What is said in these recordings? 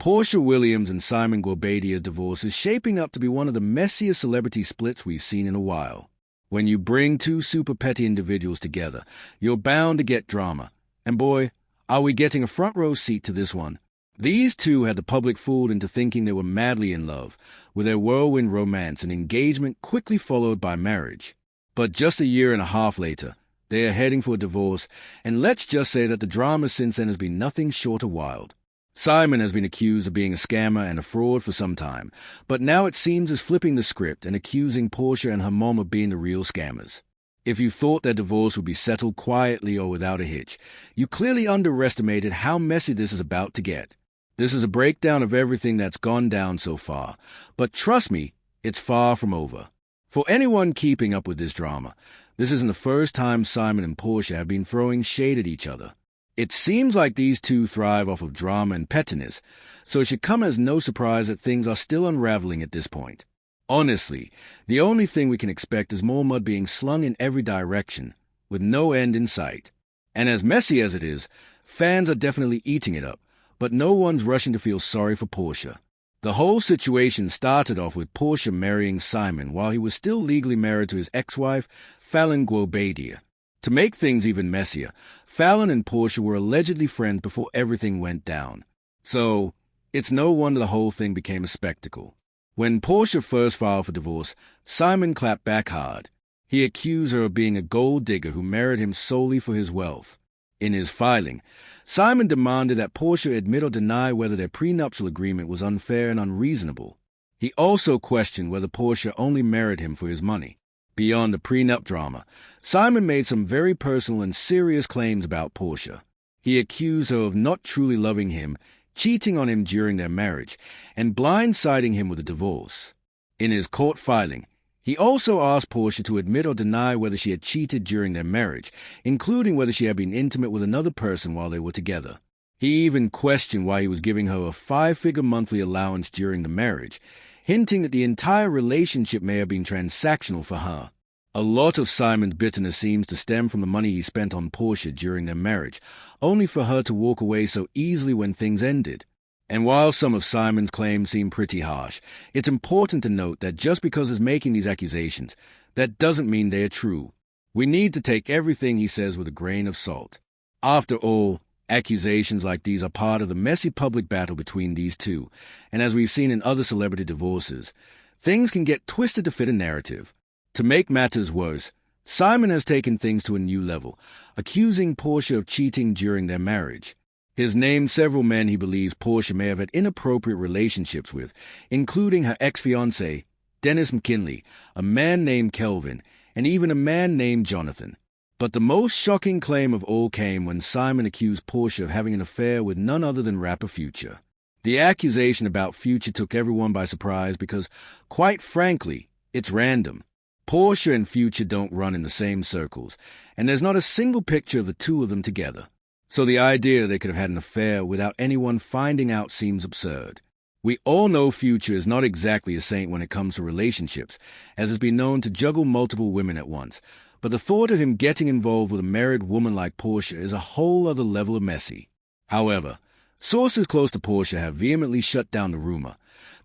Porsha Williams and Simon Goubadia divorce is shaping up to be one of the messiest celebrity splits we've seen in a while. When you bring two super petty individuals together, you're bound to get drama. And boy, are we getting a front row seat to this one. These two had the public fooled into thinking they were madly in love, with their whirlwind romance and engagement quickly followed by marriage. But just a year and a half later, they are heading for a divorce, and let's just say that the drama since then has been nothing short of wild. Simon has been accused of being a scammer and a fraud for some time, but now it seems is flipping the script and accusing Porsha and her mom of being the real scammers. If you thought their divorce would be settled quietly or without a hitch, you clearly underestimated how messy this is about to get. This is a breakdown of everything that's gone down so far, but trust me, it's far from over. For anyone keeping up with this drama, this isn't the first time Simon and Porsha have been throwing shade at each other. It seems like these two thrive off of drama and pettiness, so it should come as no surprise that things are still unraveling at this point. Honestly, the only thing we can expect is more mud being slung in every direction, with no end in sight. And as messy as it is, fans are definitely eating it up, but no one's rushing to feel sorry for Porsha. The whole situation started off with Porsha marrying Simon while he was still legally married to his ex-wife, Fallon Goubadia. To make things even messier, Fallon and Porsha were allegedly friends before everything went down. So, it's no wonder the whole thing became a spectacle. When Porsha first filed for divorce, Simon clapped back hard. He accused her of being a gold digger who married him solely for his wealth. In his filing, Simon demanded that Porsha admit or deny whether their prenuptial agreement was unfair and unreasonable. He also questioned whether Porsha only married him for his money. Beyond the prenup drama, Simon made some very personal and serious claims about Porsha. He accused her of not truly loving him, cheating on him during their marriage, and blindsiding him with a divorce. In his court filing, he also asked Porsha to admit or deny whether she had cheated during their marriage, including whether she had been intimate with another person while they were together. He even questioned why he was giving her a 5-figure monthly allowance during the marriage, hinting that the entire relationship may have been transactional for her. A lot of Simon's bitterness seems to stem from the money he spent on Porsha during their marriage, only for her to walk away so easily when things ended. And while some of Simon's claims seem pretty harsh, it's important to note that just because he's making these accusations, that doesn't mean they are true. We need to take everything he says with a grain of salt. After all, accusations like these are part of the messy public battle between these two, and as we've seen in other celebrity divorces, things can get twisted to fit a narrative. To make matters worse, Simon has taken things to a new level, accusing Porsha of cheating during their marriage. He has named several men he believes Porsha may have had inappropriate relationships with, including her ex-fiancé, Dennis McKinley, a man named Kelvin, and even a man named Jonathan. But the most shocking claim of all came when Simon accused Porsha of having an affair with none other than rapper Future. The accusation about Future took everyone by surprise because, quite frankly, it's random. Porsha and Future don't run in the same circles, and there's not a single picture of the two of them together. So the idea they could have had an affair without anyone finding out seems absurd. We all know Future is not exactly a saint when it comes to relationships, as has been known to juggle multiple women at once, but the thought of him getting involved with a married woman like Porsha is a whole other level of messy. However, sources close to Porsha have vehemently shut down the rumor,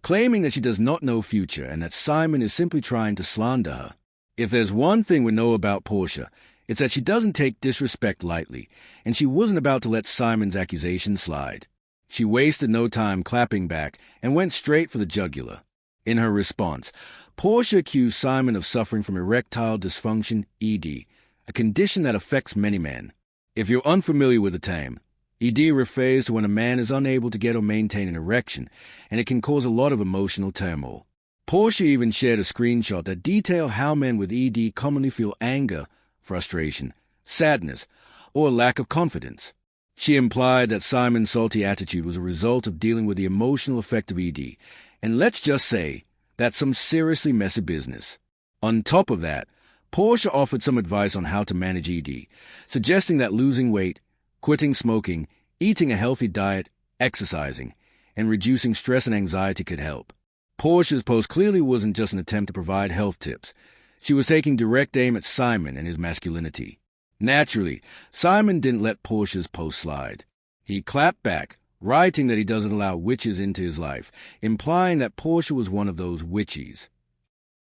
claiming that she does not know Future and that Simon is simply trying to slander her. If there's one thing we know about Porsha, it's that she doesn't take disrespect lightly, and she wasn't about to let Simon's accusation slide. She wasted no time clapping back and went straight for the jugular. In her response, Porsha accused Simon of suffering from erectile dysfunction, ED, a condition that affects many men. If you're unfamiliar with the term, ED refers to when a man is unable to get or maintain an erection, and it can cause a lot of emotional turmoil. Porsha even shared a screenshot that detailed how men with ED commonly feel anger, frustration, sadness, or a lack of confidence. She implied that Simon's salty attitude was a result of dealing with the emotional effect of ED, and let's just say, that's some seriously messy business. On top of that, Porsha offered some advice on how to manage ED, suggesting that losing weight, quitting smoking, eating a healthy diet, exercising, and reducing stress and anxiety could help. Porsha's post clearly wasn't just an attempt to provide health tips. She was taking direct aim at Simon and his masculinity. Naturally, Simon didn't let Porsha's post slide. He clapped back, writing that he doesn't allow witches into his life, implying that Porsha was one of those witches.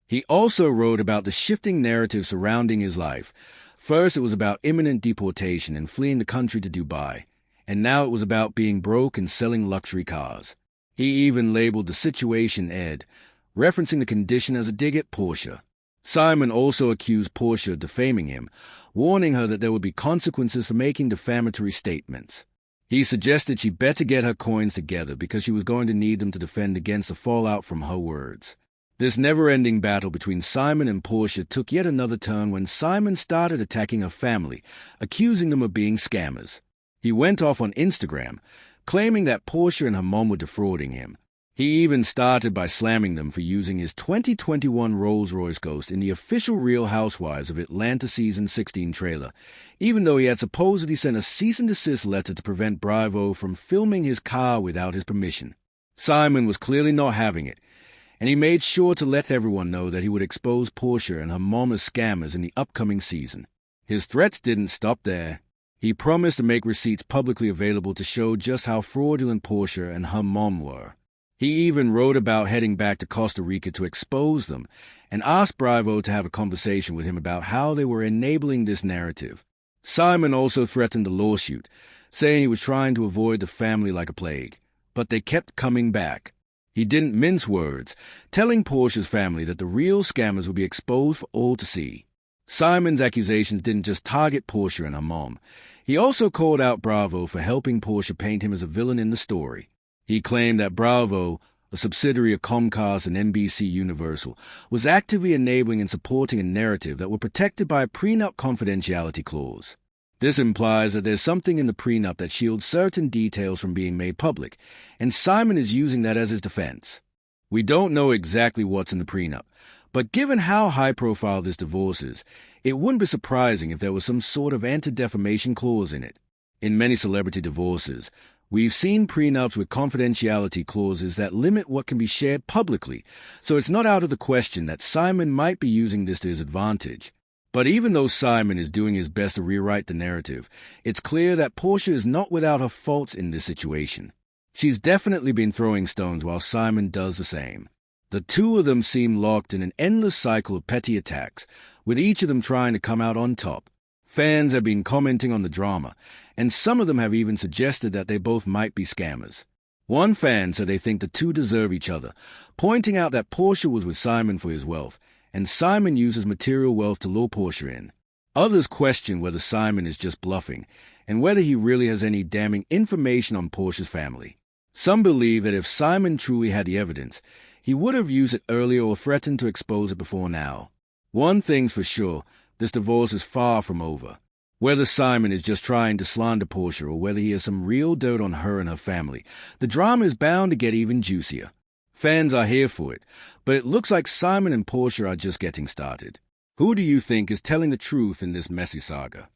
He also wrote about the shifting narrative surrounding his life. First, it was about imminent deportation and fleeing the country to Dubai, and now it was about being broke and selling luxury cars. He even labeled the situation Ed, referencing the condition as a dig at Porsha. Simon also accused Porsha of defaming him, warning her that there would be consequences for making defamatory statements. He suggested she better get her coins together because she was going to need them to defend against the fallout from her words. This never-ending battle between Simon and Porsha took yet another turn when Simon started attacking her family, accusing them of being scammers. He went off on Instagram, claiming that Porsha and her mom were defrauding him. He even started by slamming them for using his 2021 Rolls-Royce Ghost in the official Real Housewives of Atlanta Season 16 trailer, even though he had supposedly sent a cease-and-desist letter to prevent Bravo from filming his car without his permission. Simon was clearly not having it, and he made sure to let everyone know that he would expose Porsha and her mom as scammers in the upcoming season. His threats didn't stop there. He promised to make receipts publicly available to show just how fraudulent Porsha and her mom were. He even wrote about heading back to Costa Rica to expose them and asked Bravo to have a conversation with him about how they were enabling this narrative. Simon also threatened a lawsuit, saying he was trying to avoid the family like a plague, but they kept coming back. He didn't mince words, telling Porsha's family that the real scammers would be exposed for all to see. Simon's accusations didn't just target Porsha and her mom. He also called out Bravo for helping Porsha paint him as a villain in the story. He claimed that Bravo, a subsidiary of Comcast and NBC Universal, was actively enabling and supporting a narrative that were protected by a prenup confidentiality clause. This implies that there's something in the prenup that shields certain details from being made public, and Simon is using that as his defense. We don't know exactly what's in the prenup, but given how high-profile this divorce is, it wouldn't be surprising if there was some sort of anti-defamation clause in it. In many celebrity divorces, we've seen prenups with confidentiality clauses that limit what can be shared publicly, so it's not out of the question that Simon might be using this to his advantage. But even though Simon is doing his best to rewrite the narrative, it's clear that Porsha is not without her faults in this situation. She's definitely been throwing stones while Simon does the same. The two of them seem locked in an endless cycle of petty attacks, with each of them trying to come out on top. Fans have been commenting on the drama, and some of them have even suggested that they both might be scammers. One fan said they think the two deserve each other, pointing out that Porsha was with Simon for his wealth, and Simon uses material wealth to lure Porsha in. Others question whether Simon is just bluffing, and whether he really has any damning information on Porsha's family. Some believe that if Simon truly had the evidence, he would have used it earlier or threatened to expose it before now. One thing's for sure, this divorce is far from over. Whether Simon is just trying to slander Porsha or whether he has some real dirt on her and her family, the drama is bound to get even juicier. Fans are here for it, but it looks like Simon and Porsha are just getting started. Who do you think is telling the truth in this messy saga?